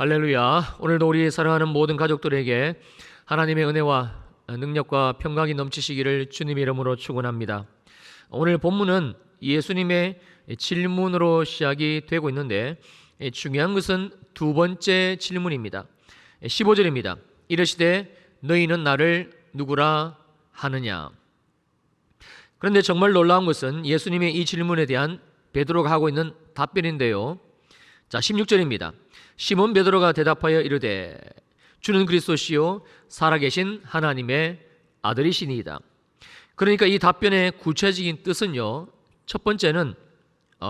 할렐루야. 오늘도 우리 사랑하는 모든 가족들에게 하나님의 은혜와 능력과 평강이 넘치시기를 주님의 이름으로 축원합니다. 오늘 본문은 예수님의 질문으로 시작이 되고 있는데 중요한 것은 두 번째 질문입니다. 15절입니다. 이르시되 너희는 나를 누구라 하느냐. 그런데 정말 놀라운 것은 예수님의 이 질문에 대한 베드로가 하고 있는 답변인데요. 자, 16절입니다. 시몬 베드로가 대답하여 이르되 주는 그리스도시요 살아계신 하나님의 아들이시니이다. 그러니까 이 답변의 구체적인 뜻은요, 첫 번째는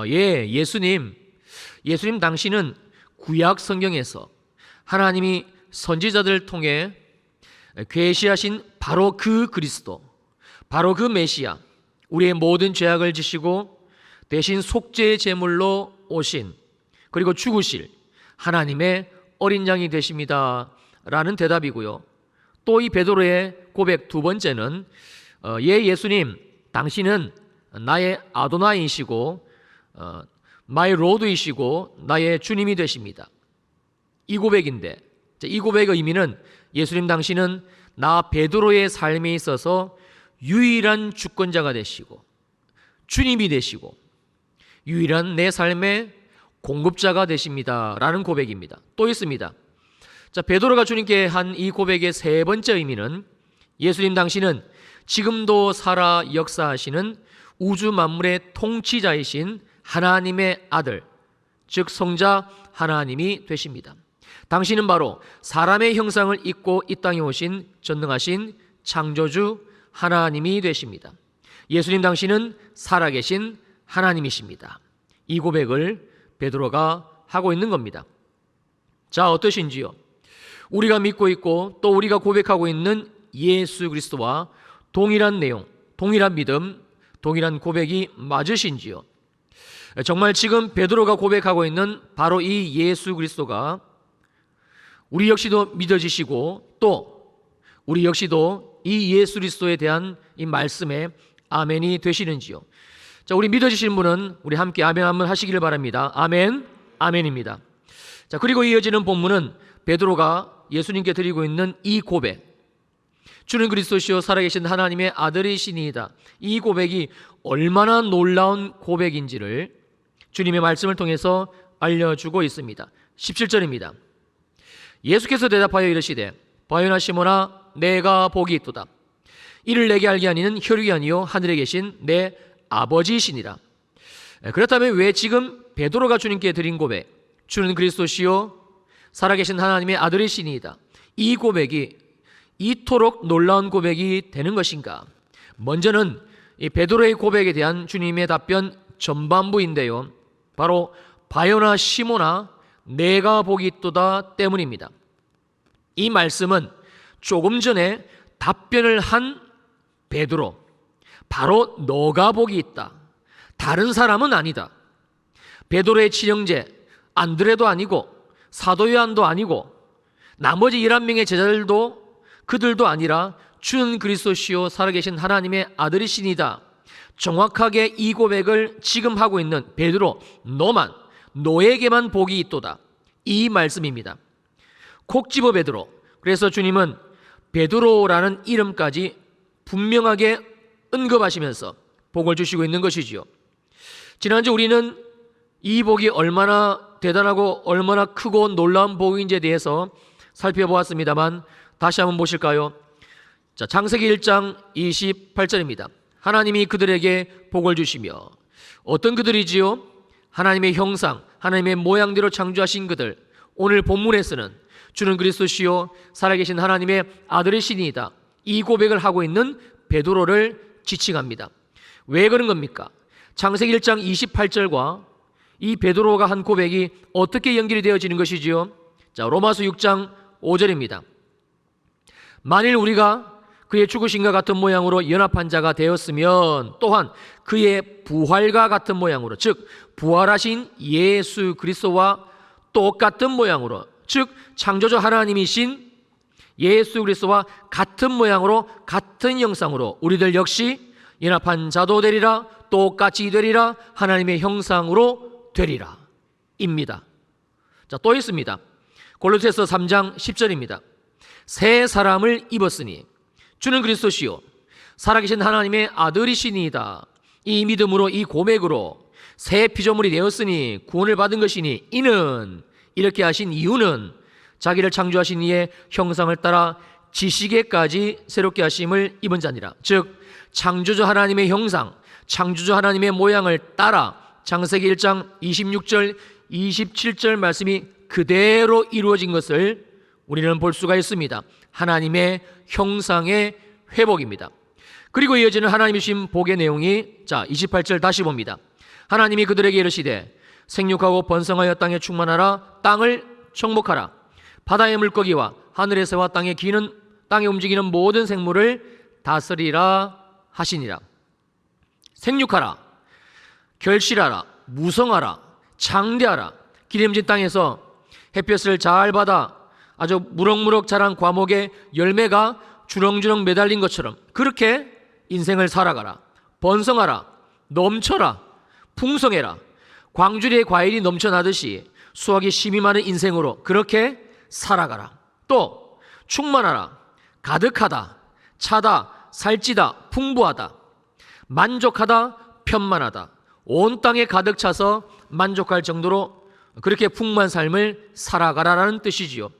예수님 당신은 구약 성경에서 하나님이 선지자들을 통해 계시하신 바로 그 그리스도, 바로 그 메시아, 우리의 모든 죄악을 지시고 대신 속죄의 제물로 오신, 그리고 죽으실 하나님의 어린 양이 되십니다 라는 대답이고요. 또 이 베드로의 고백 두 번째는 예수님 당신은 나의 아도나이시고 마이 로드이시고 나의 주님이 되십니다. 이 고백인데, 이 고백의 의미는 예수님 당신은 나 베드로의 삶에 있어서 유일한 주권자가 되시고 주님이 되시고 유일한 내 삶의 공급자가 되십니다 라는 고백입니다. 또 있습니다. 자, 베드로가 주님께 한 이 고백의 세 번째 의미는 예수님 당신은 지금도 살아 역사하시는 우주 만물의 통치자이신 하나님의 아들, 즉 성자 하나님이 되십니다. 당신은 바로 사람의 형상을 입고 이 땅에 오신 전능하신 창조주 하나님이 되십니다. 예수님 당신은 살아계신 하나님이십니다. 이 고백을 베드로가 하고 있는 겁니다. 자, 어떠신지요? 우리가 믿고 있고 또 우리가 고백하고 있는 예수 그리스도와 동일한 내용, 동일한 믿음, 동일한 고백이 맞으신지요? 정말 지금 베드로가 고백하고 있는 바로 이 예수 그리스도가 우리 역시도 믿어지시고 또 우리 역시도 이 예수 그리스도에 대한 이 말씀에 아멘이 되시는지요? 자, 우리 믿어지신 분은 우리 함께 아멘 한번 하시기를 바랍니다. 아멘, 아멘입니다. 자, 그리고 이어지는 본문은 베드로가 예수님께 드리고 있는 이 고백, 주는 그리스도시요 살아계신 하나님의 아들이시니이다. 이 고백이 얼마나 놀라운 고백인지를 주님의 말씀을 통해서 알려주고 있습니다. 17절입니다. 예수께서 대답하여 이르시되 바요나 시몬아 내가 복이 있도다. 이를 내게 알게 하니는 혈육이 아니요 하늘에 계신 내 아버지이시니라. 그렇다면 왜 지금 베드로가 주님께 드린 고백, 주는 그리스도시요 살아계신 하나님의 아들이시니이다, 이 고백이 이토록 놀라운 고백이 되는 것인가? 먼저는 이 베드로의 고백에 대한 주님의 답변 전반부인데요, 바로 바요나 시몬아 내가 복이 있도다 때문입니다. 이 말씀은 조금 전에 답변을 한 베드로, 바로 너가 복이 있다, 다른 사람은 아니다, 베드로의 친형제 안드레도 아니고 사도 요한도 아니고 나머지 11명의 제자들도 그들도 아니라 주는 그리스도시요 살아계신 하나님의 아들이시니다. 정확하게 이 고백을 지금 하고 있는 베드로, 너만, 너에게만 복이 있도다, 이 말씀입니다. 콕 집어 베드로. 그래서 주님은 베드로라는 이름까지 분명하게 언급하시면서 복을 주시고 있는 것이지요. 지난주 우리는 이 복이 얼마나 대단하고 얼마나 크고 놀라운 복인지에 대해서 살펴보았습니다만 다시 한번 보실까요? 자, 창세기 1장 28절입니다. 하나님이 그들에게 복을 주시며, 어떤 그들이지요? 하나님의 형상, 하나님의 모양대로 창조하신 그들. 오늘 본문에서는 주는 그리스도시요 살아계신 하나님의 아들이시니이다, 이 고백을 하고 있는 베드로를 지칭합니다. 왜 그런 겁니까? 창세기 1장 28절과 이 베드로가 한 고백이 어떻게 연결이 되어지는 것이지요? 자, 로마서 6장 5절입니다. 만일 우리가 그의 죽으심과 같은 모양으로 연합한 자가 되었으면 또한 그의 부활과 같은 모양으로, 즉 부활하신 예수 그리스도와 똑같은 모양으로, 즉 창조주 하나님이신 예수 그리스도와 같은 모양으로 같은 형상으로 우리들 역시 연합한 자도 되리라, 똑같이 되리라, 하나님의 형상으로 되리라 입니다. 자, 또 있습니다. 골로새서 3장 10절입니다. 새 사람을 입었으니 주는 그리스도시요 살아계신 하나님의 아들이시니이다. 이 믿음으로 이 고백으로 새 피조물이 되었으니 구원을 받은 것이니 이는 이렇게 하신 이유는 자기를 창조하신 이의 형상을 따라 지식에까지 새롭게 하심을 입은 자니라. 즉 창조주 하나님의 형상, 창조주 하나님의 모양을 따라 창세기 1장 26절 27절 말씀이 그대로 이루어진 것을 우리는 볼 수가 있습니다. 하나님의 형상의 회복입니다. 그리고 이어지는 하나님이 주신 복의 내용이 28절 다시 봅니다. 하나님이 그들에게 이르시되 생육하고 번성하여 땅에 충만하라. 땅을 정복하라. 바다의 물고기와 하늘의 새와 땅에 움직이는 모든 생물을 다스리라 하시니라. 생육하라, 결실하라, 무성하라, 장대하라. 기름진 땅에서 햇볕을 잘 받아 아주 무럭무럭 자란 과목의 열매가 주렁주렁 매달린 것처럼 그렇게 인생을 살아가라. 번성하라, 넘쳐라, 풍성해라. 광주리에 과일이 넘쳐나듯이 수확이 심이 많은 인생으로 그렇게 살아가라. 또 충만하라, 가득하다, 차다, 살찌다, 풍부하다, 만족하다, 편만하다. 온 땅에 가득 차서 만족할 정도로 그렇게 풍부한 삶을 살아가라라는 뜻이지요.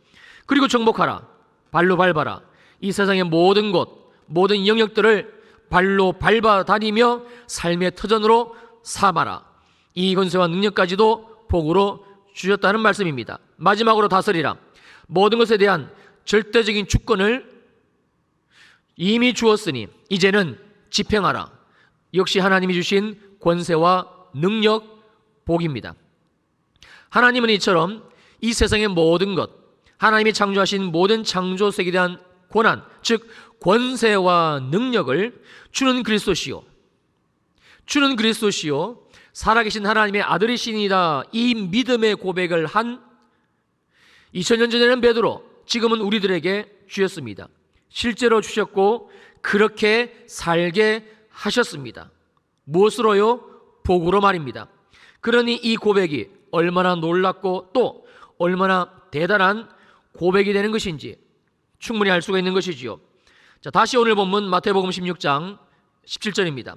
그리고 정복하라, 발로 밟아라. 이 세상의 모든 곳, 모든 영역들을 발로 밟아 다니며 삶의 터전으로 삼아라. 이 권세와 능력까지도 복으로 주셨다는 말씀입니다. 마지막으로 다스리라. 모든 것에 대한 절대적인 주권을 이미 주었으니 이제는 집행하라. 역시 하나님이 주신 권세와 능력, 복입니다. 하나님은 이처럼 이 세상의 모든 것, 하나님이 창조하신 모든 창조세계에 대한 권한, 즉 권세와 능력을 주는 그리스도시요 살아계신 하나님의 아들이시니이다. 이 믿음의 고백을 한 2000년 전에는 베드로, 지금은 우리들에게 주셨습니다. 실제로 주셨고 그렇게 살게 하셨습니다. 무엇으로요? 복으로 말입니다. 그러니 이 고백이 얼마나 놀랍고 또 얼마나 대단한 고백이 되는 것인지 충분히 알 수가 있는 것이지요. 자, 다시 오늘 본문 마태복음 16장 17절입니다.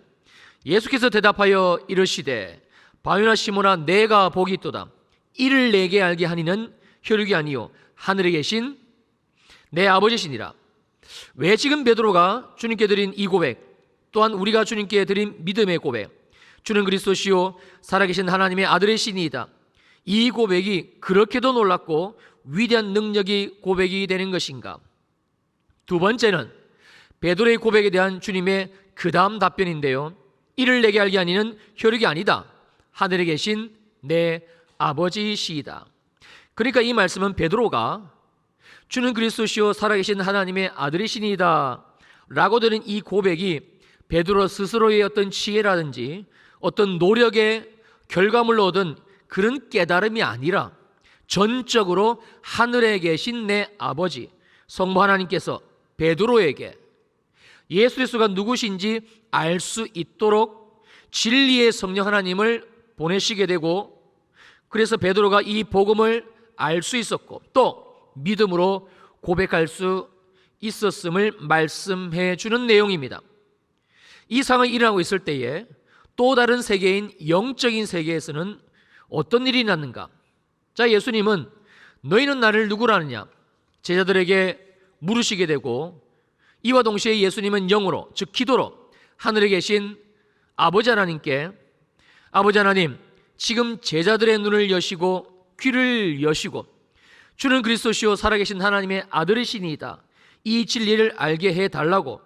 예수께서 대답하여 이르시되 바요나 시몬아 내가 복이 있도다. 이를 내게 알게 하니는 혈육이 아니요 하늘에 계신 내 아버지시니라. 왜 지금 베드로가 주님께 드린 이 고백, 또한 우리가 주님께 드린 믿음의 고백, 주는 그리스도시요 살아계신 하나님의 아들이시니이다. 이 고백이 그렇게도 놀랍고 위대한 능력이 고백이 되는 것인가? 두 번째는 베드로의 고백에 대한 주님의 그 다음 답변인데요. 이를 내게 알게 하니는 혈육이 아니다. 하늘에 계신 내 아버지시이다. 그러니까 이 말씀은 베드로가 주는 그리스도시요 살아계신 하나님의 아들이시니이다 라고 드는 이 고백이 베드로 스스로의 어떤 지혜라든지 어떤 노력의 결과물로 얻은 그런 깨달음이 아니라 전적으로 하늘에 계신 내 아버지 성부 하나님께서 베드로에게 예수 그리스도가 누구신지 알 수 있도록 진리의 성령 하나님을 보내시게 되고, 그래서 베드로가 이 복음을 알 수 있었고 또 믿음으로 고백할 수 있었음을 말씀해 주는 내용입니다. 이 상황이 일어나고 있을 때에 또 다른 세계인 영적인 세계에서는 어떤 일이 났는가? 자, 예수님은 너희는 나를 누구라 하느냐? 제자들에게 물으시게 되고, 이와 동시에 예수님은 영으로, 즉 기도로 하늘에 계신 아버지 하나님께 아버지 하나님, 지금 제자들의 눈을 여시고 귀를 여시고 주는 그리스도시요 살아계신 하나님의 아들이시니이다. 이 진리를 알게 해달라고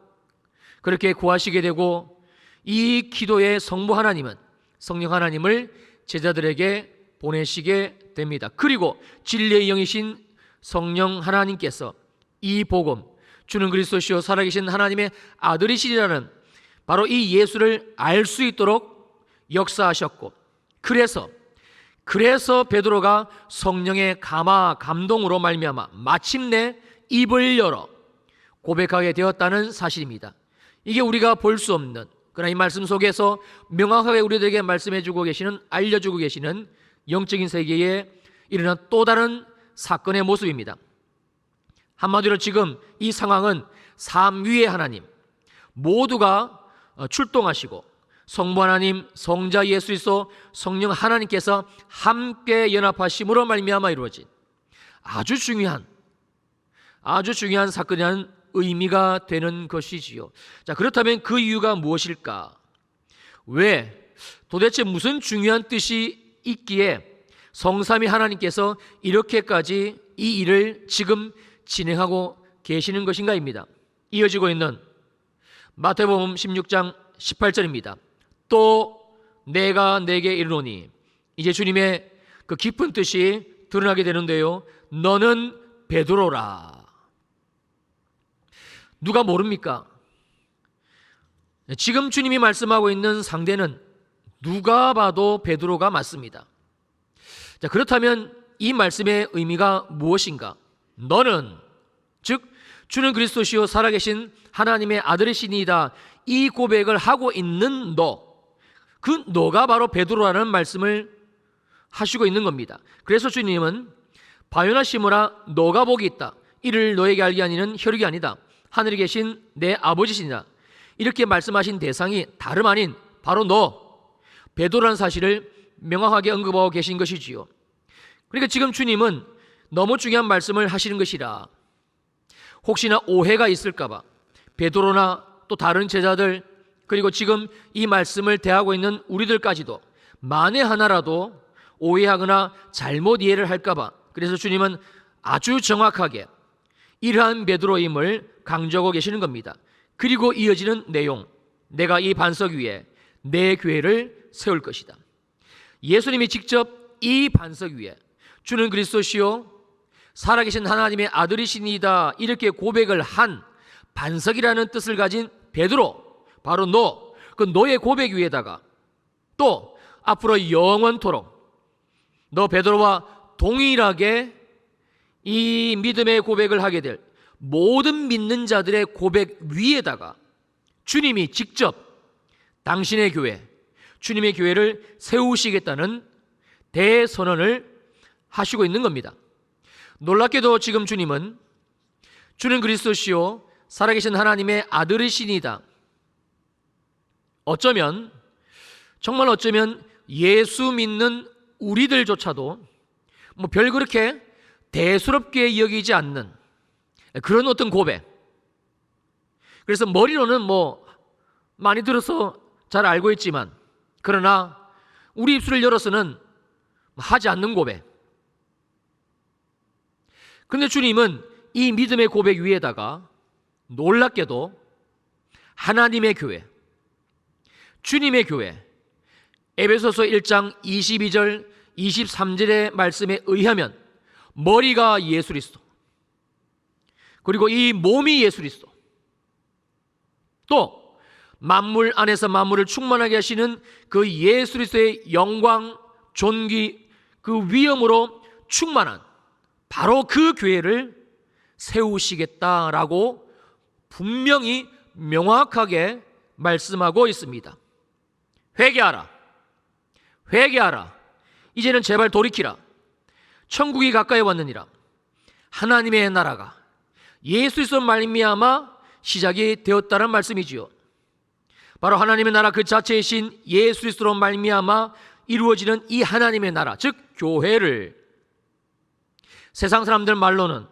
그렇게 구하시게 되고, 이 기도의 성부 하나님은 성령 하나님을 제자들에게 보내시게 됩니다. 그리고 진리의 영이신 성령 하나님께서 이 복음, 주는 그리스도시요 살아계신 하나님의 아들이시라는 바로 이 예수를 알 수 있도록 역사하셨고, 그래서 베드로가 성령의 감동으로 말미암아 마침내 입을 열어 고백하게 되었다는 사실입니다. 이게 우리가 볼 수 없는, 그러나 이 말씀 속에서 명확하게 우리들에게 말씀해주고 계시는, 알려주고 계시는 영적인 세계에 일어난 또 다른 사건의 모습입니다. 한마디로 지금 이 상황은 삼위의 하나님 모두가 출동하시고 성부 하나님, 성자 예수 그리스도, 성령 하나님께서 함께 연합하심으로 말미암아 이루어진 아주 중요한 사건이라는 의미가 되는 것이지요. 자, 그렇다면 그 이유가 무엇일까? 왜 도대체 무슨 중요한 뜻이 있기에 성삼위 하나님께서 이렇게까지 이 일을 지금 진행하고 계시는 것인가입니다. 이어지고 있는 마태복음 16장 18절입니다. 또 내가 내게 이르노니, 이제 주님의 그 깊은 뜻이 드러나게 되는데요. 너는 베드로라. 누가 모릅니까? 지금 주님이 말씀하고 있는 상대는 누가 봐도 베드로가 맞습니다. 자, 그렇다면 이 말씀의 의미가 무엇인가? 너는, 즉 주는 그리스도시요 살아계신 하나님의 아들이시니이다, 이 고백을 하고 있는 그 너가 바로 베드로라는 말씀을 하시고 있는 겁니다. 그래서 주님은 바요나 시므라, 너가 복이 있다. 이를 너에게 알게 하니는 혈육이 아니다, 하늘에 계신 내 아버지시니라. 이렇게 말씀하신 대상이 다름 아닌 바로 너 베드로라는 사실을 명확하게 언급하고 계신 것이지요. 그러니까 지금 주님은 너무 중요한 말씀을 하시는 것이라 혹시나 오해가 있을까봐 베드로나 또 다른 제자들, 그리고 지금 이 말씀을 대하고 있는 우리들까지도 만에 하나라도 오해하거나 잘못 이해를 할까봐, 그래서 주님은 아주 정확하게 이러한 베드로임을 강조하고 계시는 겁니다. 그리고 이어지는 내용, 내가 이 반석 위에 내 교회를 세울 것이다. 예수님이 직접 이 반석 위에 주는 그리스도시요 살아계신 하나님의 아들이시니이다, 이렇게 고백을 한 반석이라는 뜻을 가진 베드로, 바로 그 너의 고백 위에다가 또 앞으로 영원토록 너 베드로와 동일하게 이 믿음의 고백을 하게 될 모든 믿는 자들의 고백 위에다가 주님이 직접 당신의 교회, 주님의 교회를 세우시겠다는 대선언을 하시고 있는 겁니다. 놀랍게도 지금 주님은 주는 그리스도시요 살아계신 하나님의 아들이시니다, 정말 어쩌면 예수 믿는 우리들조차도 별 그렇게 대수롭게 여기지 않는 그런 어떤 고백. 그래서 머리로는 많이 들어서 잘 알고 있지만, 그러나 우리 입술을 열어서는 하지 않는 고백. 그런데 주님은 이 믿음의 고백 위에다가 놀랍게도 하나님의 교회, 주님의 교회, 에베소서 1장 22절 23절의 말씀에 의하면 머리가 예수 그리스도, 그리고 이 몸이 예수 그리스도, 또 만물 안에서 만물을 충만하게 하시는 그 예수 그리스도의 영광, 존귀, 그 위엄으로 충만한 바로 그 교회를 세우시겠다라고 분명히 명확하게 말씀하고 있습니다. 회개하라, 회개하라, 이제는 제발 돌이키라, 천국이 가까이 왔느니라. 하나님의 나라가 예수 그리스도 말미암아 시작이 되었다는 말씀이지요. 바로 하나님의 나라 그 자체이신 예수 그리스도로 말미암아 이루어지는 이 하나님의 나라, 즉 교회를 세상 사람들 말로는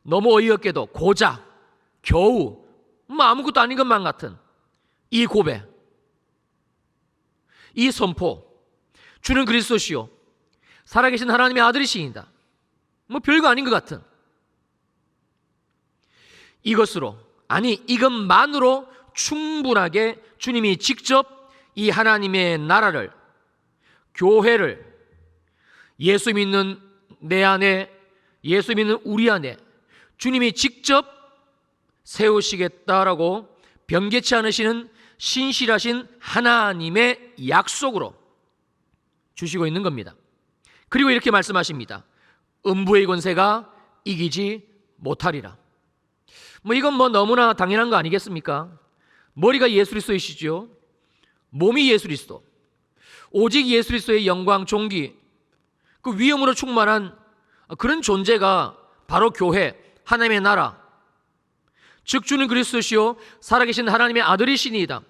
너무 어이없게도 고작 겨우 아무것도 아닌 것만 같은 이 고백, 이 선포, 주는 그리스도시요 살아계신 하나님의 아들이시니다, 별거 아닌 것 같은 이것으로, 아니 이것만으로 충분하게 주님이 직접 이 하나님의 나라를, 교회를 예수 믿는 내 안에, 예수 믿는 우리 안에 주님이 직접 세우시겠다라고 변개치 않으시는 신실하신 하나님의 약속으로 주시고 있는 겁니다. 그리고 이렇게 말씀하십니다. 음부의 권세가 이기지 못하리라. 이건 너무나 당연한 거 아니겠습니까? 머리가 예수 그리스도이시죠. 몸이 예수 그리스도. 오직 예수 그리스도의 영광, 존귀, 그 위엄으로 충만한 그런 존재가 바로 교회, 하나님의 나라, 즉 주는 그리스도시요 살아계신 하나님의 아들이시니이다.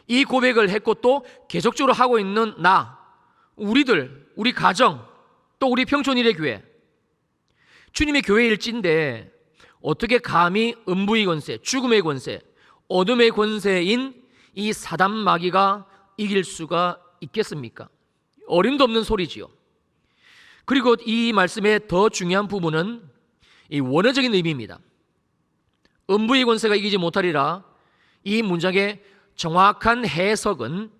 이 고백을 했고 또 계속적으로 하고 있는 우리들, 우리 가정, 또 우리 평촌일의 교회, 주님의 교회일진데 어떻게 감히 음부의 권세, 죽음의 권세, 어둠의 권세인 이 사단 마귀가 이길 수가 있겠습니까? 어림도 없는 소리지요. 그리고 이 말씀의 더 중요한 부분은 이 원어적인 의미입니다. 음부의 권세가 이기지 못하리라, 이 문장의 정확한 해석은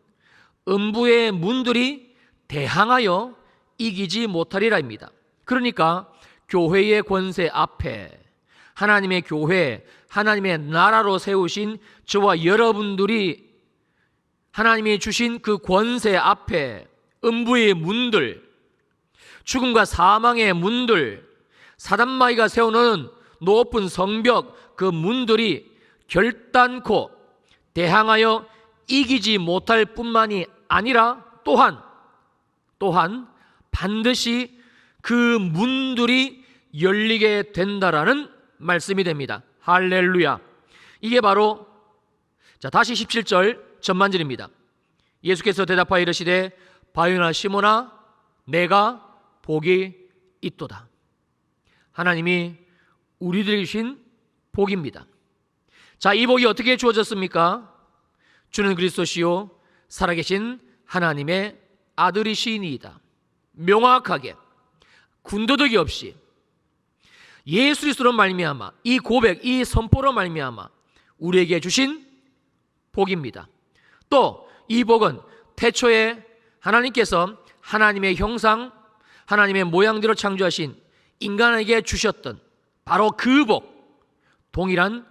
음부의 문들이 대항하여 이기지 못하리라입니다. 그러니까 교회의 권세 앞에 하나님의 교회, 하나님의 나라로 세우신 저와 여러분들이 하나님이 주신 그 권세 앞에 음부의 문들, 죽음과 사망의 문들, 사단마귀가 세우는 높은 성벽, 그 문들이 결단코 대항하여 이기지 못할 뿐만이 아니라 또한 반드시 그 문들이 열리게 된다라는 말씀이 됩니다. 할렐루야. 이게 바로 다시 17절 전반절입니다. 예수께서 대답하여 이르시되 바요나 시몬아 내가 복이 있도다. 하나님이 우리들에게 주신 복입니다. 자, 이 복이 어떻게 주어졌습니까? 주는 그리스도시요 살아계신 하나님의 아들이시니이다. 명확하게 군더더기 없이 예수 그리스도로 말미암아 이 고백, 이 선포로 말미암아 우리에게 주신 복입니다. 또 이 복은 태초에 하나님께서 하나님의 형상, 하나님의 모양대로 창조하신 인간에게 주셨던 바로 그 복, 동일한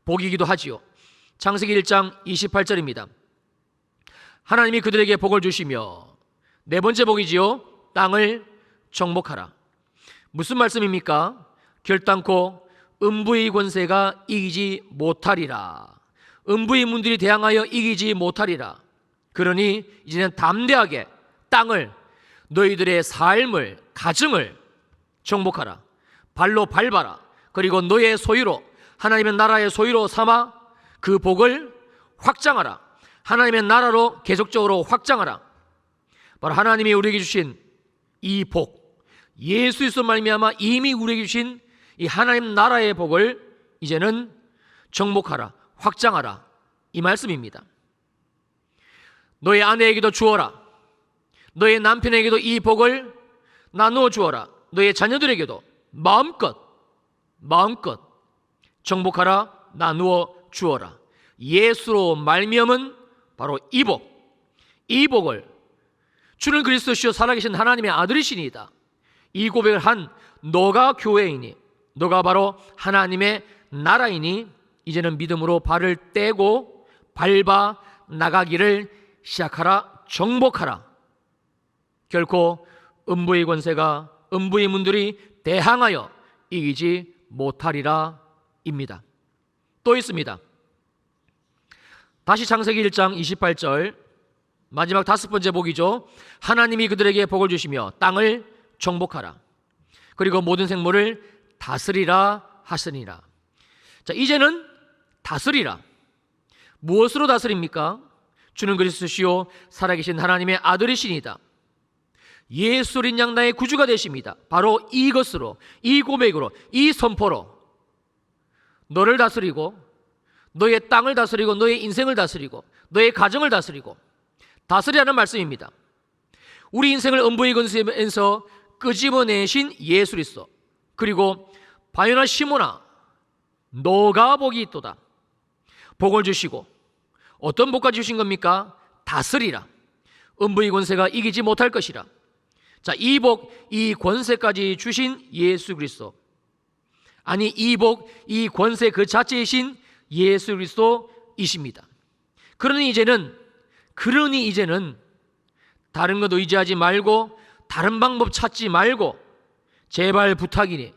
복이기도 하지요. 창세기 1장 28절입니다. 하나님이 그들에게 복을 주시며, 네 번째 복이지요, 땅을 정복하라. 무슨 말씀입니까? 결단코 음부의 권세가 이기지 못하리라. 음부의 문들이 대항하여 이기지 못하리라. 그러니 이제는 담대하게 땅을, 너희들의 삶을, 가정을 정복하라. 발로 밟아라. 그리고 너의 소유로, 하나님의 나라의 소유로 삼아 그 복을 확장하라. 하나님의 나라로 계속적으로 확장하라. 바로 하나님이 우리에게 주신 이 복, 예수 그리스도 말미암아 이미 우리에게 주신 이 하나님 나라의 복을 이제는 정복하라, 확장하라, 이 말씀입니다. 너의 아내에게도 주어라. 너의 남편에게도 이 복을 나누어 주어라. 너의 자녀들에게도 마음껏 정복하라, 나누어 주어라. 예수로 말미암은 바로 이 복을 주는 그리스도시요 살아계신 하나님의 아들이시니이다. 이 고백을 한 너가 교회이니, 너가 바로 하나님의 나라이니 이제는 믿음으로 발을 떼고 밟아 나가기를 시작하라, 정복하라. 결코 음부의 권세가, 음부의 문들이 대항하여 이기지 못하리라 입니다. 또 있습니다. 다시 창세기 1장 28절 마지막 다섯 번째 복이죠. 하나님이 그들에게 복을 주시며 땅을 정복하라. 그리고 모든 생물을 다스리라 하시니라. 자, 이제는 다스리라. 무엇으로 다스립니까? 주는 그리스도시요 살아계신 하나님의 아들이시니다. 예수 어린 양 나의 구주가 되십니다. 바로 이것으로, 이 고백으로, 이 선포로 너를 다스리고, 너의 땅을 다스리고, 너의 인생을 다스리고, 너의 가정을 다스리고, 다스리라는 말씀입니다. 우리 인생을 음부의 권세에서 끄집어내신 예수 그리스도, 그리고 바요나 시몬아 너가 복이 있도다. 복을 주시고, 어떤 복까지 주신 겁니까? 다스리라. 음부의 권세가 이기지 못할 것이라. 자, 이 복, 이 권세까지 주신 예수 그리스도, 아니 이 복, 이 권세 그 자체이신 예수 그리스도이십니다. 그러니 이제는 다른 것 의지하지 말고, 다른 방법 찾지 말고, 제발 부탁이니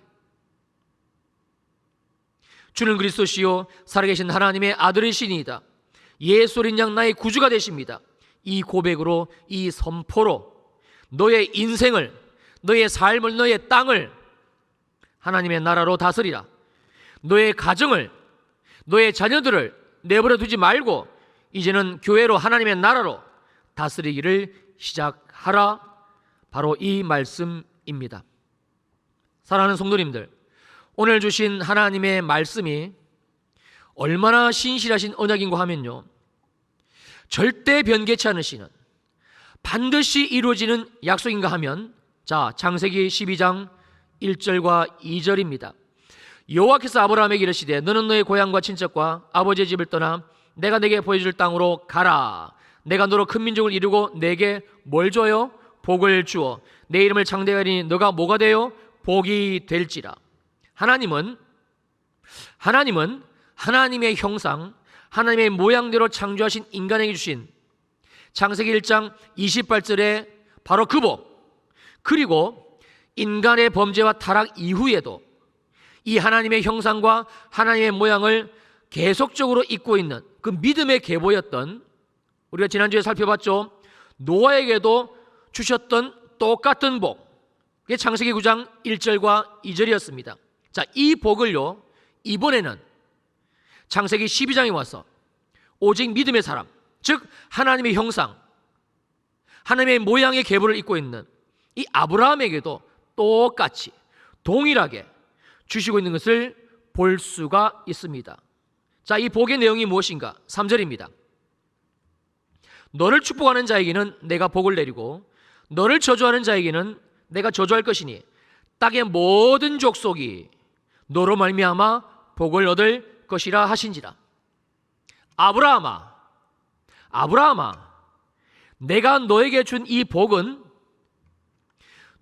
주는 그리스도시요 살아계신 하나님의 아들이시니이다. 예수 어린 양 나의 구주가 되십니다. 이 고백으로, 이 선포로 너의 인생을, 너의 삶을, 너의 땅을 하나님의 나라로 다스리라. 너의 가정을, 너의 자녀들을 내버려 두지 말고 이제는 교회로, 하나님의 나라로 다스리기를 시작하라. 바로 이 말씀입니다. 사랑하는 성도님들, 오늘 주신 하나님의 말씀이 얼마나 신실하신 언약인가 하면요, 절대 변개치 않으시는, 반드시 이루어지는 약속인가 하면, 자, 창세기 12장 1절과 2절입니다. 여호와께서 아브라함에게 이르시되 너는 너의 고향과 친척과 아버지의 집을 떠나 내가 내게 보여줄 땅으로 가라. 내가 너로 큰 민족을 이루고 내게 뭘 줘요? 복을 주어 내 이름을 창대하게 하리니 너가 뭐가 되요? 복이 될지라. 하나님은 하나님의 형상, 하나님의 모양대로 창조하신 인간에게 주신 창세기 1장 28절에 바로 그 복, 그리고 인간의 범죄와 타락 이후에도 이 하나님의 형상과 하나님의 모양을 계속적으로 잇고 있는 그 믿음의 계보였던, 우리가 지난주에 살펴봤죠, 노아에게도 주셨던 똑같은 복, 그게 창세기 9장 1절과 2절이었습니다. 자, 이 복을요, 이번에는 창세기 12장에 와서 오직 믿음의 사람, 즉 하나님의 형상, 하나님의 모양의 계보를 잇고 있는 이 아브라함에게도 똑같이 동일하게 주시고 있는 것을 볼 수가 있습니다. 자, 이 복의 내용이 무엇인가? 3절입니다. 너를 축복하는 자에게는 내가 복을 내리고 너를 저주하는 자에게는 내가 저주할 것이니 땅의 모든 족속이 너로 말미암아 복을 얻을 것이라 하신지라. 아브라함아, 내가 너에게 준 이 복은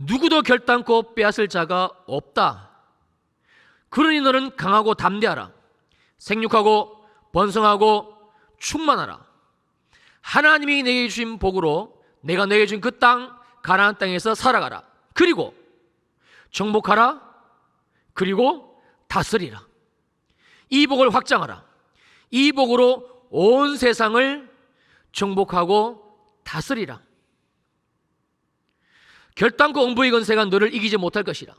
누구도 결단코 빼앗을 자가 없다. 그러니 너는 강하고 담대하라. 생육하고 번성하고 충만하라. 하나님이 내게 주신 복으로 내가 너에게 준 그 땅, 가나안 땅에서 살아가라. 그리고 정복하라. 그리고 다스리라. 이 복을 확장하라. 이 복으로 온 세상을 정복하고 다스리라. 결단코 음부의 권세가 너를 이기지 못할 것이라.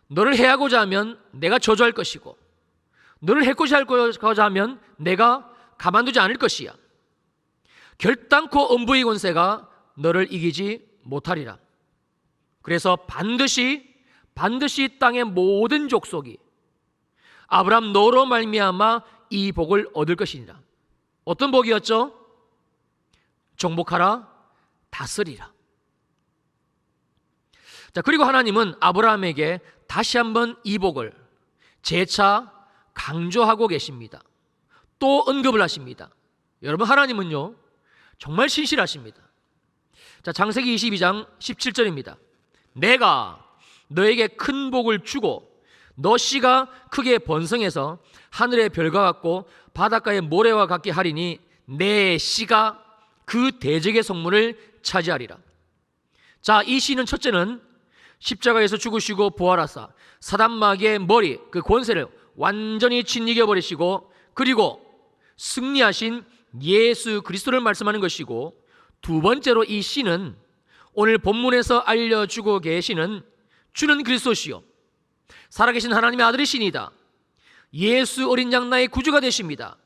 너를 해하고자 하면 내가 저주할 것이고 너를 해코지하고자 하면 내가 가만두지 않을 것이야. 결단코 음부의 권세가 너를 이기지 못하리라. 그래서 반드시 땅의 모든 족속이 아브라함 너로 말미암아 이 복을 얻을 것이니라. 어떤 복이었죠? 정복하라, 다스리라. 자, 그리고 하나님은 아브라함에게 다시 한번 이 복을 재차 강조하고 계십니다. 또 언급을 하십니다. 여러분, 하나님은요 정말 신실하십니다. 자, 창세기 22장 17절입니다. 내가 너에게 큰 복을 주고 너 씨가 크게 번성해서 하늘의 별과 같고 바닷가의 모래와 같게 하리니 내 씨가 그 대적의 성문을 차지하리라. 자, 이 씨는 첫째는 십자가에서 죽으시고 부활하사 사단마귀의 머리, 그 권세를 완전히 짓이겨 버리시고 그리고 승리하신 예수 그리스도를 말씀하는 것이고, 두 번째로 이 씨는 오늘 본문에서 알려주고 계시는 주는 그리스도시요 살아계신 하나님의 아들이시니다. 예수 어린 양 나의 구주가 되십니다.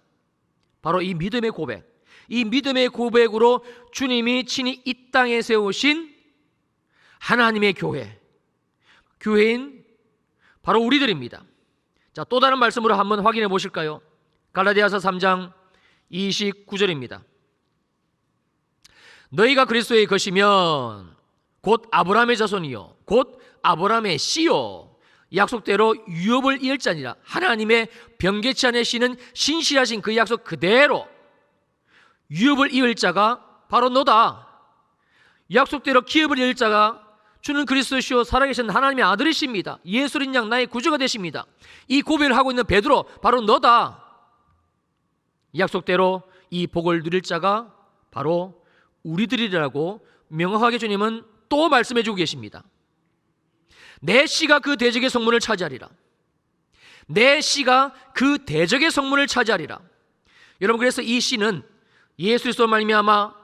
바로 이 믿음의 고백, 이 믿음의 고백으로 주님이 친히 이 땅에 세우신 하나님의 교회인 바로 우리들입니다. 자, 또 다른 말씀으로 한번 확인해 보실까요? 갈라디아서 3장 29절입니다. 너희가 그리스도의 것이면 곧 아브라함의 자손이요 곧 아브라함의 씨요 약속대로 유업을 이을 자니라. 하나님의 변개치 않으시는 신실하신 그 약속 그대로 유업을 이을 자가 바로 너다. 약속대로 기업을 이을 자가 주는 그리스도시요 살아계신 하나님의 아들이십니다. 예수 어린 양 나의 구주가 되십니다. 이 고백을 하고 있는 베드로, 바로 너다. 약속대로 이 복을 누릴 자가 바로 우리들이라고 명확하게 주님은 또 말씀해 주고 계십니다. 내 씨가 그 대적의 성문을 차지하리라. 내 씨가 그 대적의 성문을 차지하리라. 여러분, 그래서 이 씨는 예수 그리스도 말미암아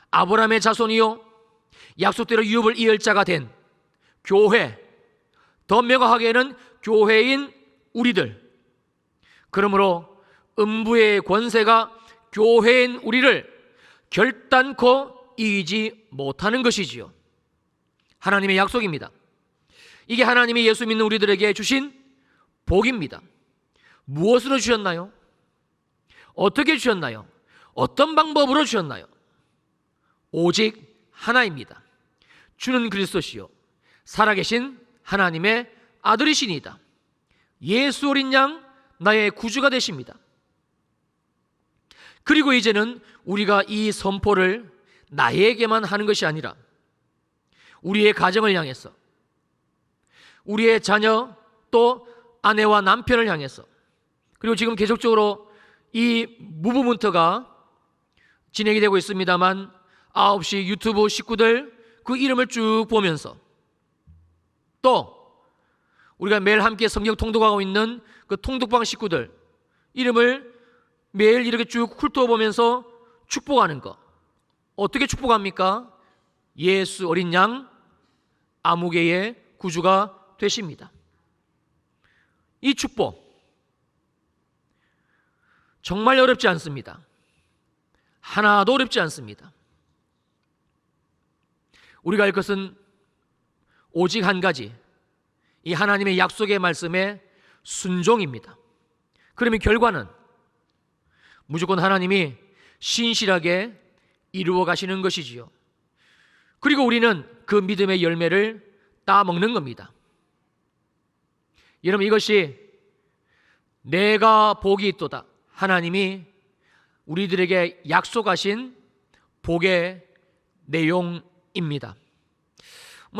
아브라함의 자손이요 약속대로 유업을 이을 자가 된 교회, 더 명확하게는 교회인 우리들. 그러므로 음부의 권세가 교회인 우리를 결단코 이기지 못하는 것이지요. 하나님의 약속입니다. 이게 하나님이 예수 믿는 우리들에게 주신 복입니다. 무엇으로 주셨나요? 어떻게 주셨나요? 어떤 방법으로 주셨나요? 오직 하나입니다. 주는 그리스도시요 살아계신 하나님의 아들이시니이다. 예수 어린 양 나의 구주가 되십니다. 그리고 이제는 우리가 이 선포를 나에게만 하는 것이 아니라 우리의 가정을 향해서, 우리의 자녀 또 아내와 남편을 향해서, 그리고 지금 계속적으로 이 무브먼트가 진행이 되고 있습니다만 9시 유튜브 식구들 그 이름을 쭉 보면서, 또 우리가 매일 함께 성경 통독하고 있는 그 통독방 식구들 이름을 매일 이렇게 쭉 훑어보면서 축복하는 것. 어떻게 축복합니까? 예수 어린 양 아무개의 구주가 되십니다. 이 축복 정말 어렵지 않습니다. 하나도 어렵지 않습니다. 우리가 할 것은 오직 한 가지, 이 하나님의 약속의 말씀에 순종입니다. 그러면 결과는 무조건 하나님이 신실하게 이루어 가시는 것이지요. 그리고 우리는 그 믿음의 열매를 따먹는 겁니다. 여러분, 이것이 내가 복이 있도다, 하나님이 우리들에게 약속하신 복의 내용입니다.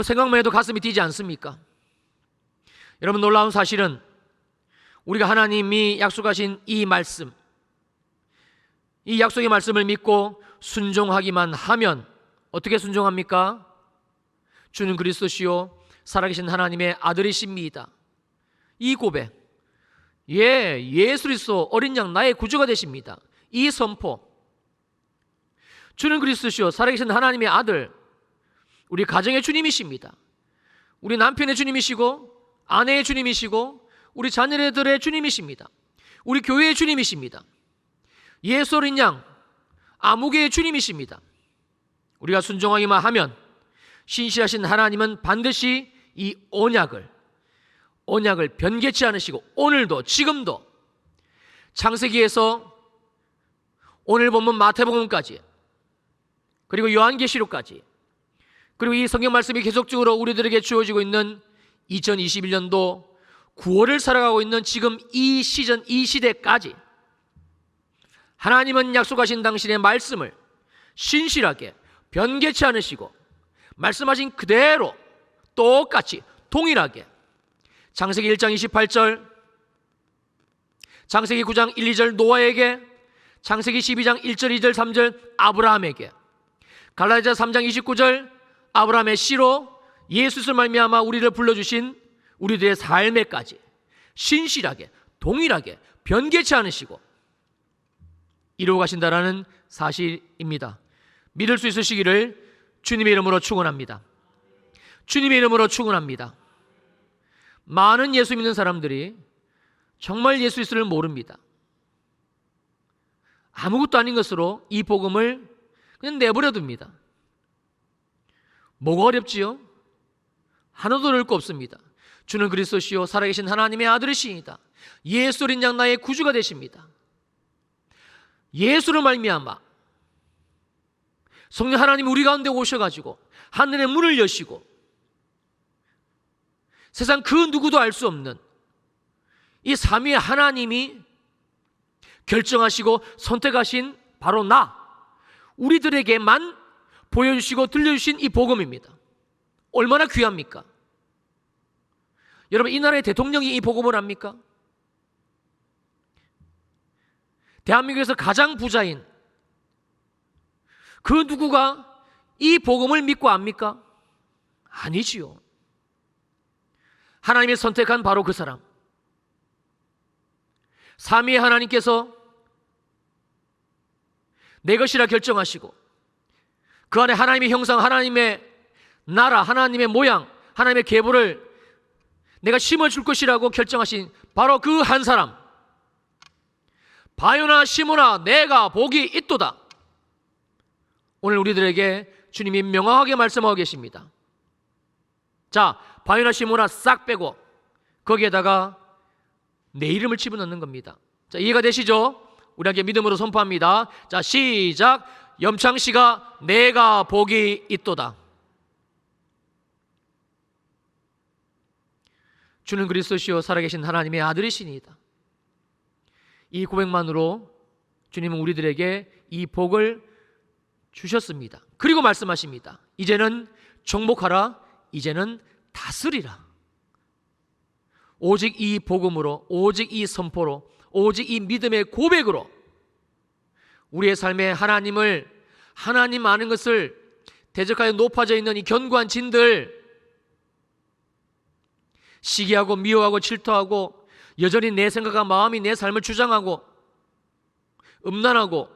생각만 해도 가슴이 뛰지 않습니까? 여러분, 놀라운 사실은 우리가 하나님이 약속하신 이 말씀, 이 약속의 말씀을 믿고 순종하기만 하면 어떻게 순종합니까? 주는 그리스도시요 살아계신 하나님의 아들이십니다. 이 고백, 예수 그리스도 어린 양 나의 구주가 되십니다. 이 선포, 주는 그리스도시요 살아계신 하나님의 아들, 우리 가정의 주님이십니다. 우리 남편의 주님이시고 아내의 주님이시고 우리 자녀들의 주님이십니다. 우리 교회의 주님이십니다. 예수 어린 양 아무개의 주님이십니다. 우리가 순종하기만 하면 신실하신 하나님은 반드시 이 언약을 변개치 않으시고 오늘도 지금도 창세기에서 오늘 본문 마태복음까지 그리고 요한계시록까지 그리고 이 성경 말씀이 계속적으로 우리들에게 주어지고 있는 2021년도 9월을 살아가고 있는 지금 이 시즌, 이 시대까지 하나님은 약속하신 당신의 말씀을 신실하게 변개치 않으시고 말씀하신 그대로 똑같이 동일하게 창세기 1장 28절, 창세기 9장 1, 2절 노아에게, 창세기 12장 1절, 2절, 3절 아브라함에게, 갈라디아 3장 29절 아브라함의 씨로 예수를 말미암아 우리를 불러주신 우리들의 삶에까지 신실하게 동일하게 변개치 않으시고 이루어 가신다라는 사실입니다. 믿을 수 있으시기를 주님의 이름으로 축원합니다. 주님의 이름으로 축원합니다. 많은 예수 믿는 사람들이 정말 예수 그리스도를 모릅니다. 아무것도 아닌 것으로 이 복음을 그냥 내버려 둡니다. 뭐가 어렵지요? 하나도 어려울 거 없습니다. 주는 그리스도시요 살아계신 하나님의 아들이시니이다. 예수 어린 양 나의 구주가 되십니다. 예수를 말미암아 성령 하나님 우리 가운데 오셔가지고 하늘의 문을 여시고 세상 그 누구도 알 수 없는 이 삼위의 하나님이 결정하시고 선택하신 바로 나, 우리들에게만 보여주시고 들려주신 이 복음입니다. 얼마나 귀합니까? 여러분, 이 나라의 대통령이 이 복음을 압니까? 대한민국에서 가장 부자인 그 누구가 이 복음을 믿고 압니까? 아니지요. 하나님이 선택한 바로 그 사람, 삼위의 하나님께서 내 것이라 결정하시고 그 안에 하나님의 형상, 하나님의 나라, 하나님의 모양, 하나님의 계보를 내가 심어줄 것이라고 결정하신 바로 그 한 사람, 바요나 시므나 내가 복이 있도다. 오늘 우리들에게 주님이 명확하게 말씀하고 계십니다. 자, 바요나 시므나 싹 빼고 거기에다가 내 이름을 집어넣는 겁니다. 자, 이해가 되시죠? 우리에게 믿음으로 선포합니다. 자, 시작. 염창씨가 내가 복이 있도다. 주는 그리스도시요 살아계신 하나님의 아들이시니이다. 이 고백만으로 주님은 우리들에게 이 복을 주셨습니다. 그리고 말씀하십니다. 이제는 정복하라. 이제는 다스리라. 오직 이 복음으로, 오직 이 선포로, 오직 이 믿음의 고백으로 우리의 삶에 하나님 아는 것을 대적하여 높아져 있는 이 견고한 진들, 시기하고 미워하고 질투하고 여전히 내 생각과 마음이 내 삶을 주장하고 음란하고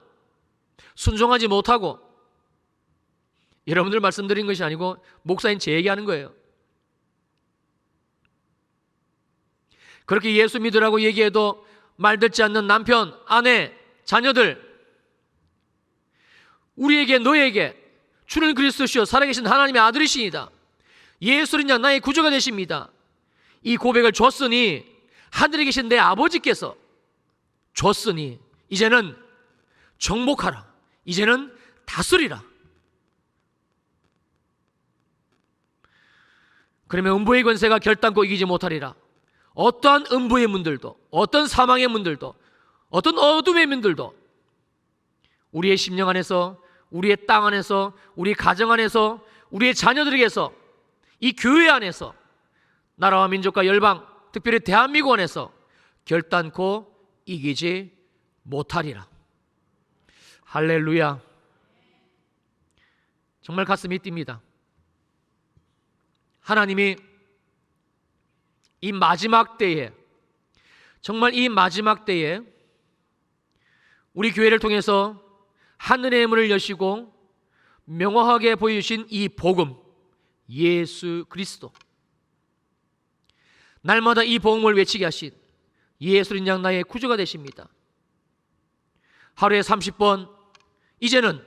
순종하지 못하고, 여러분들 말씀드린 것이 아니고 목사인 제 얘기하는 거예요. 그렇게 예수 믿으라고 얘기해도 말 듣지 않는 남편, 아내, 자녀들, 우리에게 너에게 주는 그리스도시요 살아계신 하나님의 아들이시니다. 예수는 양 나의 구주가 되십니다. 이 고백을 줬으니, 하늘에 계신 내 아버지께서 줬으니 이제는 정복하라. 이제는 다스리라. 그러면 음부의 권세가 결단코 이기지 못하리라. 어떠한 음부의 문들도, 어떤 사망의 문들도, 어떤 어둠의 문들도 우리의 심령 안에서, 우리의 땅 안에서, 우리 가정 안에서, 우리의 자녀들에게서, 이 교회 안에서, 나라와 민족과 열방, 특별히 대한민국 안에서 결단코 이기지 못하리라. 할렐루야. 정말 가슴이 뜁니다. 하나님이 이 마지막 때에, 정말 이 마지막 때에 우리 교회를 통해서 하늘의 문을 여시고 명확하게 보여주신 이 복음, 예수 그리스도, 날마다 이 복음을 외치게 하신 예수님 양 나의 구주가 되십니다. 하루에 30번 이제는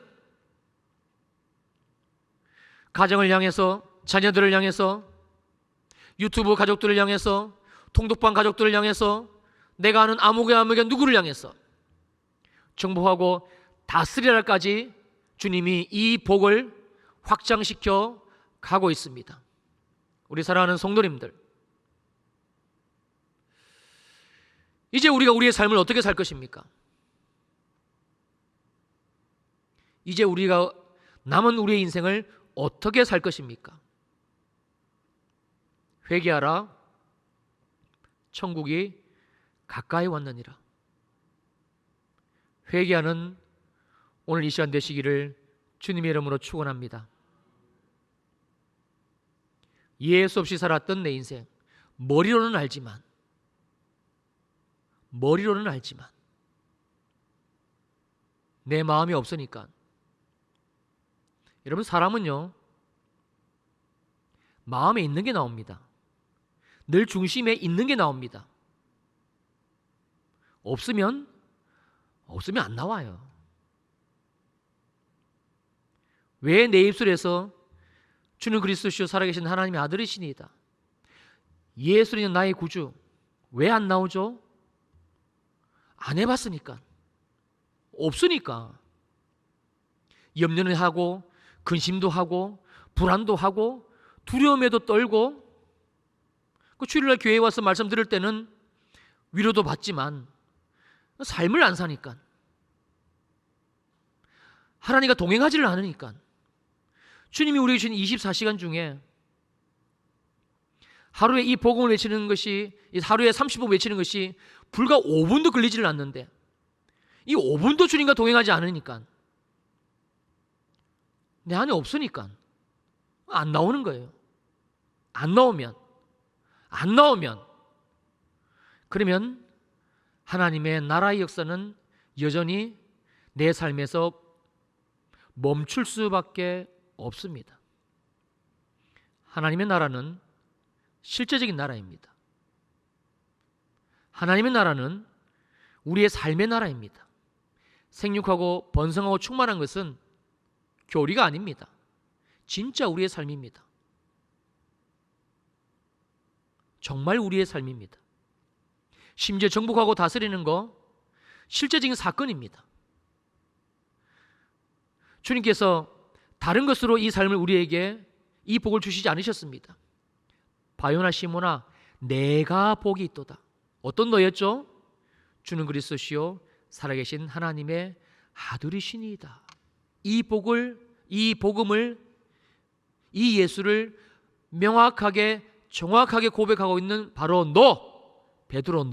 가정을 향해서, 자녀들을 향해서, 유튜브 가족들을 향해서, 통독방 가족들을 향해서, 내가 아는 아무개 누구를 향해서 정복하고 다스리라까지 주님이 이 복을 확장시켜 가고 있습니다. 우리 사랑하는 성도님들, 이제 우리가 우리의 삶을 어떻게 살 것입니까? 이제 우리가 남은 우리의 인생을 어떻게 살 것입니까? 회개하라. 천국이 가까이 왔느니라. 회개하는 오늘 이 시간 되시기를 주님의 이름으로 축원합니다. 예수 없이 살았던 내 인생, 머리로는 알지만 내 마음이 없으니까. 여러분, 사람은요 마음에 있는 게 나옵니다. 늘 중심에 있는 게 나옵니다. 없으면 안 나와요. 왜 내 입술에서 주는 그리스도시요 살아계신 하나님의 아들이시니이다, 예수는 나의 구주, 왜 안 나오죠? 안 해봤으니까, 없으니까. 염려는 하고, 근심도 하고, 불안도 하고, 두려움에도 떨고, 그 주일날 교회에 와서 말씀 들을 때는 위로도 받지만 삶을 안 사니까, 하나님과 동행하지를 않으니까, 주님이 우리에게 주신 24시간 중에 하루에 이 복음을 외치는 것이, 하루에 30분 외치는 것이 불과 5분도 걸리지를 않는데, 이 5분도 주님과 동행하지 않으니까, 내 안에 없으니까 안 나오는 거예요. 안 나오면 그러면 하나님의 나라의 역사는 여전히 내 삶에서 멈출 수밖에 없습니다. 하나님의 나라는 실제적인 나라입니다. 하나님의 나라는 우리의 삶의 나라입니다. 생육하고 번성하고 충만한 것은 교리가 아닙니다. 진짜 우리의 삶입니다. 정말 우리의 삶입니다. 심지어 정복하고 다스리는 거 실제적인 사건입니다. 주님께서 다른 것으로 이 삶을 우리에게 이 복을 주시지 않으셨습니다. 바요나 시몬아 내가 복이 있도다. 어떤 너였죠? 주는 그리스도시요 살아계신 하나님의 아들이시니이다. 이 복음을, 이 예수를 명확하게 정확하게 고백하고 있는 바로 너, 베드로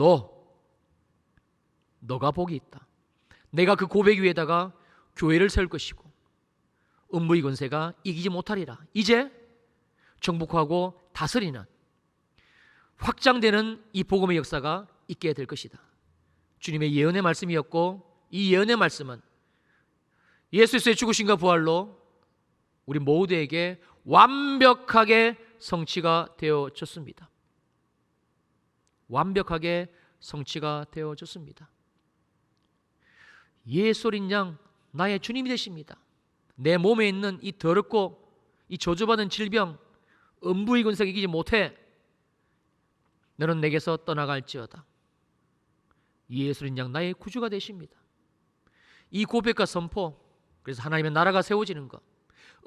너가 복이 있다. 내가 그 고백 위에다가 교회를 세울 것이고 음부의 권세가 이기지 못하리라. 이제 정복하고 다스리는 확장되는 이 복음의 역사가 있게 될 것이다. 주님의 예언의 말씀이었고 이 예언의 말씀은 예수의 죽으심과 부활로 우리 모두에게 완벽하게 성취가 되어졌습니다. 완벽하게 성취가 되어졌습니다. 예수 어린 양 나의 주님이 되십니다. 내 몸에 있는 이 더럽고 이 저주받은 질병 음부의 권세가 이기지 못해. 너는 내게서 떠나갈지어다. 예수 어린 양 나의 구주가 되십니다. 이 고백과 선포, 그래서 하나님의 나라가 세워지는 것,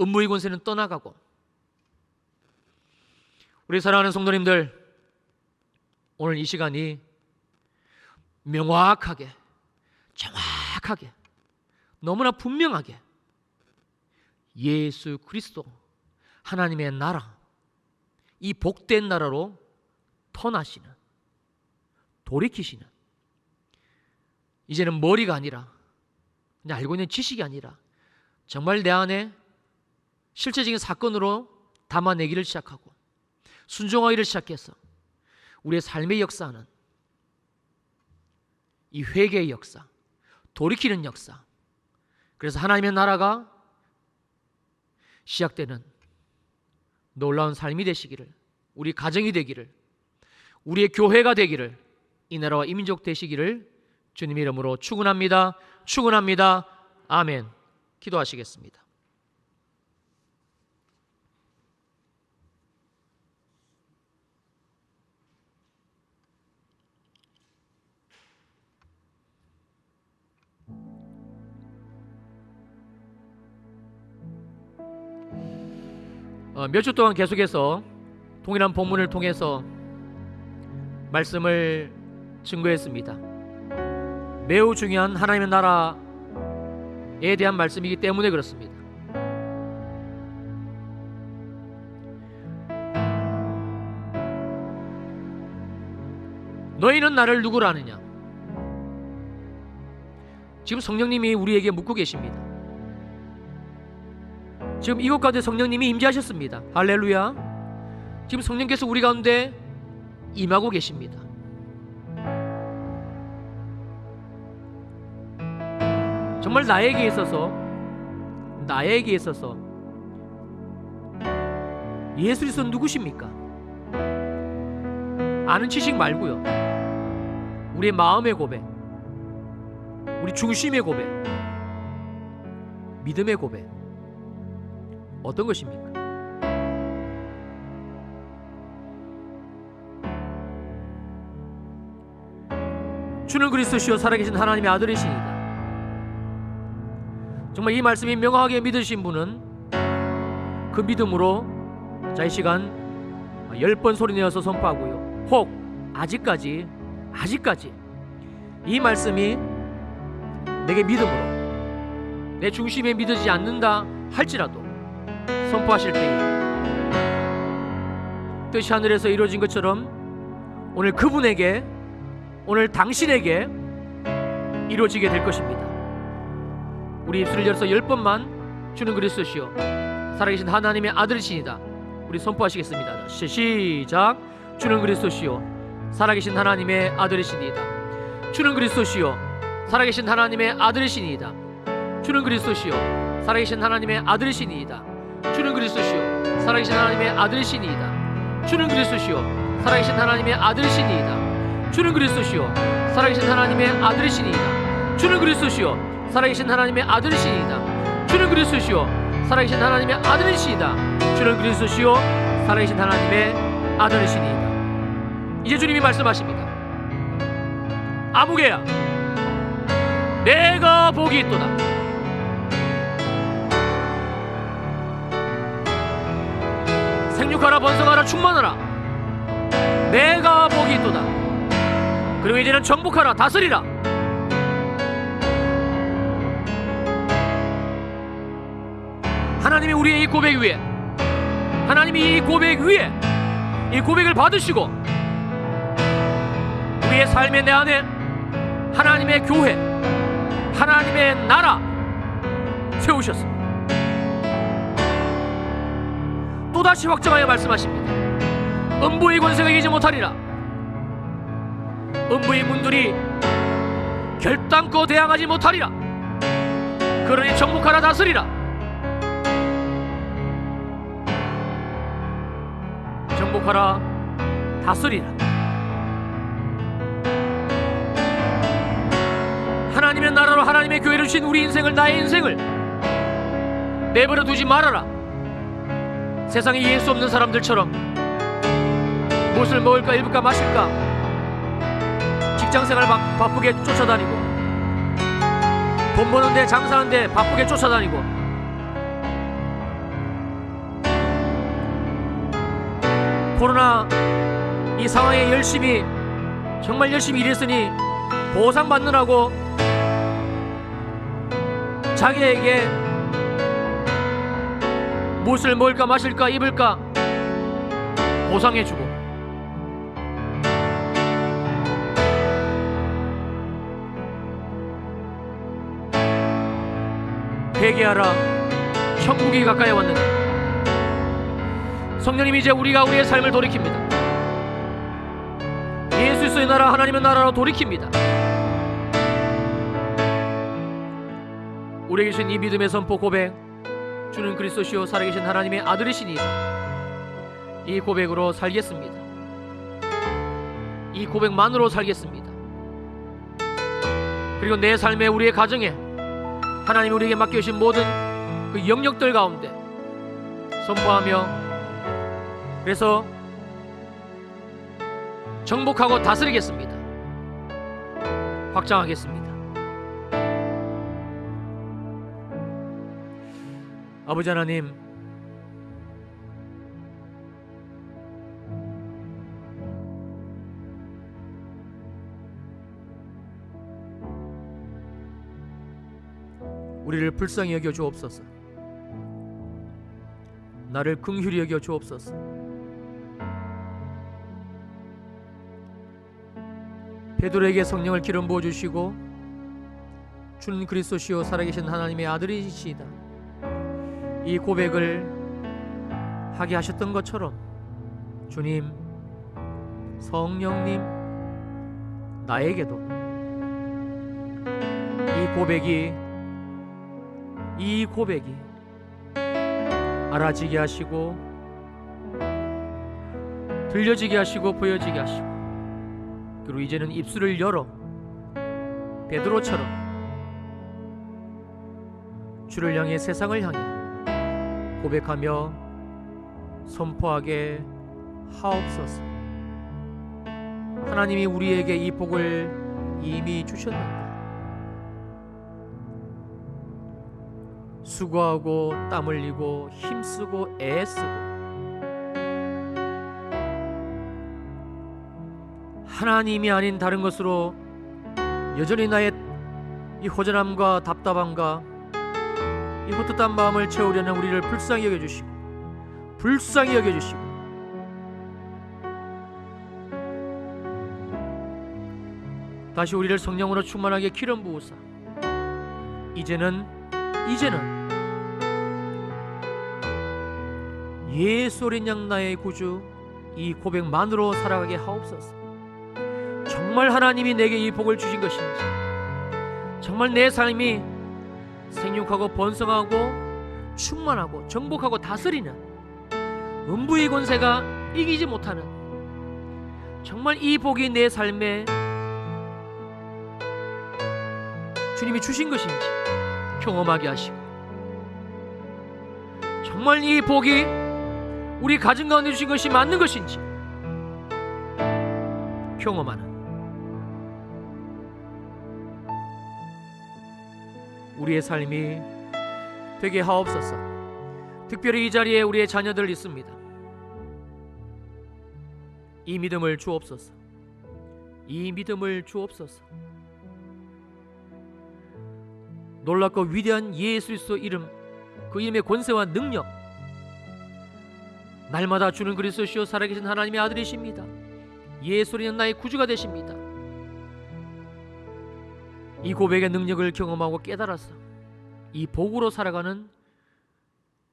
음부의 권세는 떠나가고. 우리 사랑하는 성도님들, 오늘 이 시간이 명확하게 정확하게 너무나 분명하게 예수 그리스도 하나님의 나라, 이 복된 나라로 턴하시는, 돌이키시는, 이제는 머리가 아니라 그냥 알고 있는 지식이 아니라 정말 내 안에 실제적인 사건으로 담아내기를 시작하고 순종하기를 시작해서 우리의 삶의 역사는 이 회개의 역사, 돌이키는 역사, 그래서 하나님의 나라가 시작되는 놀라운 삶이 되시기를, 우리 가정이 되기를, 우리의 교회가 되기를, 이 나라와 이 민족 되시기를 주님 이름으로 축원합니다. 축원합니다. 아멘. 기도하시겠습니다. 몇 주 동안 계속해서 동일한 본문을 통해서 말씀을 증거했습니다. 매우 중요한 하나님의 나라에 대한 말씀이기 때문에 그렇습니다. 너희는 나를 누구라 하느냐? 지금 성령님이 우리에게 묻고 계십니다. 지금 이곳 가운데 성령님이 임재하셨습니다. 할렐루야. 지금 성령께서 우리 가운데 임하고 계십니다. 정말 나에게 있어서 예수 그리스도는 누구십니까? 아는 지식 말고요. 우리의 마음의 고백, 우리 중심의 고백, 믿음의 고백, 어떤 것입니까? 주는 그리스도시요 살아계신 하나님의 아들이시니이다. 정말 이 말씀이 명확하게 믿으신 분은 그 믿음으로 자, 이 시간 10번 소리내어서 선포하고요. 혹 아직까지 이 말씀이 내게 믿음으로 내 중심에 믿어지지 않는다 할지라도 선포하실 때에 뜻이 하늘에서 이루어진 것처럼 오늘 그분에게, 오늘 당신에게 이루어지게 될 것입니다. 우리 입술을 열어서 10번만 주는 그리스도시요 살아계신 하나님의 아들이시니다. 우리 선포하시겠습니다. 시작. 주는 그리스도시요 살아계신 하나님의 아들이시니다. 주는 그리스도시요 살아계신 하나님의 아들이시니다. 주는 그리스도시요 살아계신 하나님의 아들이시니이다. 주는 그리스도시요 살아계신 하나님의 아들이시니이다. 주는 그리스도시요 살아계신 하나님의 아들이시니이다. 주는 그리스도시요 살아계신 하나님의 아들이시니이다. 주는 그리스도시요 살아계신 하나님의 아들이시니이다. 주는 그리스도시요 살아계신 하나님의 아들이시이다. 주는 그리스도시요 살아계신 하나님의 아들이시니이다. 이제 주님이 말씀하십니다. 아무개야, 내가 복이 있도다. 생육하라, 번성하라, 충만하라. 내가 복이 있도다. 그리고 이제는 정복하라, 다스리라. 하나님이 우리의 이 고백 위에, 하나님이 이 고백 위에 이 고백을 받으시고 우리의 삶의 내 안에 하나님의 교회, 하나님의 나라 세우셨습니다. 또다시 확정하여 말씀하십니다. 음부의 권세가 이기지 못하리라. 음부의 문들이 결단코 대항하지 못하리라. 그러니 정복하라, 다스리라. 정복하라, 다스리라. 하나님의 나라로 하나님의 교회를 주신 우리 인생을, 나의 인생을 내버려 두지 말아라. 세상에 예수 없는 사람들처럼 무엇을 먹을까, 입을까, 마실까, 직장생활 바쁘게 쫓아다니고, 돈 버는데 장사하는데 바쁘게 쫓아다니고, 코로나 이 상황에 열심히, 정말 열심히 일했으니 보상받느라고 자기에게 무엇을 먹을까, 마실까, 입을까 보상해주고, 회개하라, 천국이 가까이 왔느니라. 성령님, 이제 우리가 우리의 삶을 돌이킵니다. 예수 그리스도의 나라, 하나님의 나라로 돌이킵니다. 우리에게 주신 이 믿음의 선포 고백, 주는 그리스도시요 살아계신 하나님의 아들이시니이다. 이 고백으로 살겠습니다. 이 고백만으로 살겠습니다. 그리고 내 삶에, 우리의 가정에 하나님이 우리에게 맡겨주신 모든 그 영역들 가운데 선포하며, 그래서 정복하고 다스리겠습니다. 확장하겠습니다. 아버지 하나님, 우리를 불쌍히 여겨 주옵소서. 나를 긍휼히 여겨 주옵소서. 베드로에게 성령을 기름 부어 주시고 주는 그리스도시요 살아계신 하나님의 아들이시다, 이 고백을 하게 하셨던 것처럼 주님, 성령님, 나에게도 이 고백이 알아지게 하시고, 들려지게 하시고, 보여지게 하시고, 그리고 이제는 입술을 열어 베드로처럼 주를 향해, 세상을 향해 고백하며 선포하게 하옵소서. 하나님이 우리에게 이 복을 이미 주셨는데 수고하고 땀 흘리고 힘쓰고 애쓰고 하나님이 아닌 다른 것으로 여전히 나의 이 허전함과 답답함과 이 헛헛한 마음을 채우려는 우리를 불쌍히 여겨주시고, 불쌍히 여겨주시고, 다시 우리를 성령으로 충만하게 기름 부으사 이제는 예수 어린 양 나의 구주, 이 고백만으로 살아가게 하옵소서. 정말 하나님이 내게 이 복을 주신 것인지, 정말 내 삶이 생육하고 번성하고 충만하고 정복하고 다스리는 음부의 권세가 이기지 못하는 정말 이 복이 내 삶에 주님이 주신 것인지 경험하게 하시고, 정말 이 복이 우리 가정 가운데 주신 것이 맞는 것인지 경험하는 우리의 삶이 되게 하옵소서. 특별히 이 자리에 우리의 자녀들 있습니다. 이 믿음을 주옵소서. 이 믿음을 주옵소서. 놀랍고 위대한 예수 그리스도 이름, 그 이름의 권세와 능력, 날마다 주는 그리스도시요 살아계신 하나님의 아들이십니다. 예수는 나의 구주가 되십니다. 이 고백의 능력을 경험하고 깨달아서 이 복으로 살아가는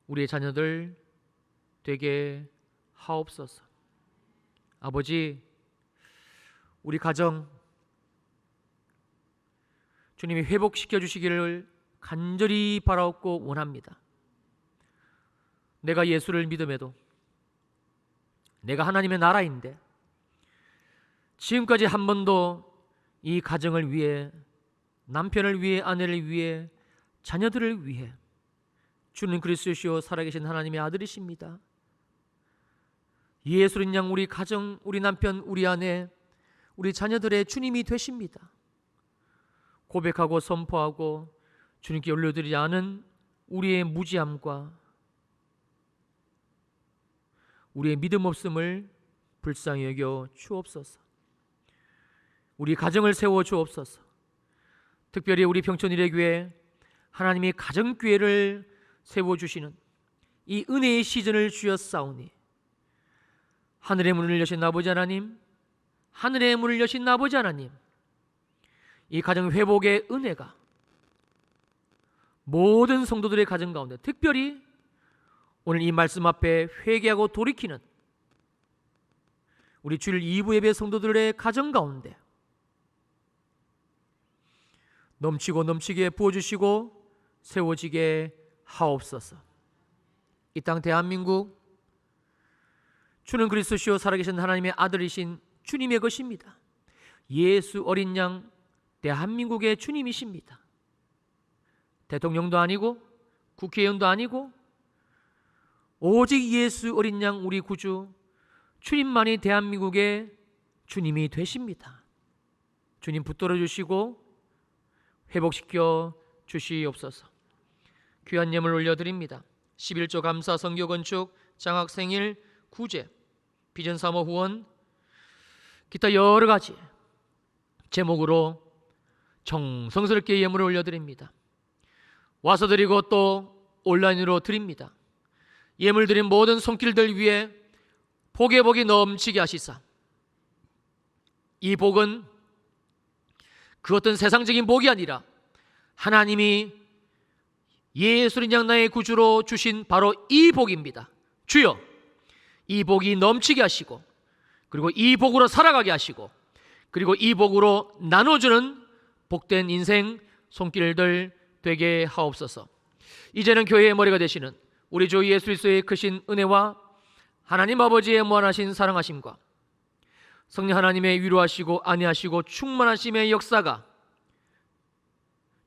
우리의 자녀들 되게 하옵소서. 아버지, 우리 가정 주님이 회복시켜 주시기를 간절히 바라옵고 원합니다. 내가 예수를 믿음에도, 내가 하나님의 나라인데 지금까지 한 번도 이 가정을 위해, 남편을 위해, 아내를 위해, 자녀들을 위해 주는 그리스도시요 살아계신 하나님의 아들이십니다. 예수는 양 우리 가정, 우리 남편, 우리 아내, 우리 자녀들의 주님이 되십니다. 고백하고 선포하고 주님께 올려드리지 않은 우리의 무지함과 우리의 믿음 없음을 불쌍히 여겨 주옵소서. 우리 가정을 세워 주옵소서. 특별히 우리 평촌일의교회 하나님이 가정교회를 세워주시는 이 은혜의 시즌을 주셨사오니, 하늘의 문을 여신 아버지 하나님, 하늘의 문을 여신 아버지 하나님, 이 가정 회복의 은혜가 모든 성도들의 가정 가운데, 특별히 오늘 이 말씀 앞에 회개하고 돌이키는 우리 주일 2부 예배 성도들의 가정 가운데 넘치고 넘치게 부어주시고 세워지게 하옵소서. 이 땅 대한민국, 주는 그리스도시요 살아계신 하나님의 아들이신 주님의 것입니다. 예수 어린 양 대한민국의 주님이십니다. 대통령도 아니고 국회의원도 아니고 오직 예수 어린 양 우리 구주 주님만이 대한민국의 주님이 되십니다. 주님 붙들어 주시고 회복시켜 주시옵소서. 귀한 예물 올려드립니다. 11조 감사 성교 건축 장학 생일 구제 비전 사모 후원 기타 여러 가지 제목으로 정성스럽게 예물을 올려드립니다. 와서 드리고 또 온라인으로 드립니다. 예물 드린 모든 손길들 위에 복의 복이 넘치게 하시사, 이 복은 그 어떤 세상적인 복이 아니라 하나님이 예수님 양 나의 구주로 주신 바로 이 복입니다. 주여, 이 복이 넘치게 하시고, 그리고 이 복으로 살아가게 하시고, 그리고 이 복으로 나눠주는 복된 인생 손길들 되게 하옵소서. 이제는 교회의 머리가 되시는 우리 주 예수 그리스도의 크신 은혜와 하나님 아버지의 무한하신 사랑하심과 성령 하나님의 위로하시고 안위하시고 충만하심의 역사가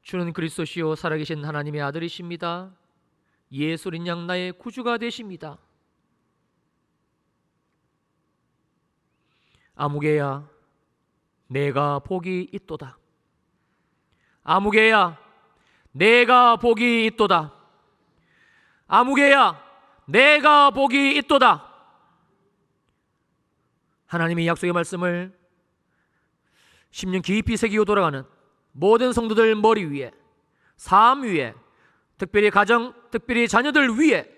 주는 그리스도시요 살아계신 하나님의 아들이십니다. 예수님 양 나의 구주가 되십니다. 아무개야 내가 복이 있도다. 아무개야 내가 복이 있도다. 아무개야 내가 복이 있도다. 하나님의 약속의 말씀을 10년 깊이 새기고 돌아가는 모든 성도들 머리 위에, 삶 위에, 특별히 가정, 특별히 자녀들 위에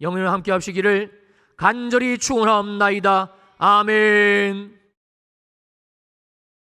영원히 함께 하시기를 간절히 축원하옵나이다. 아멘.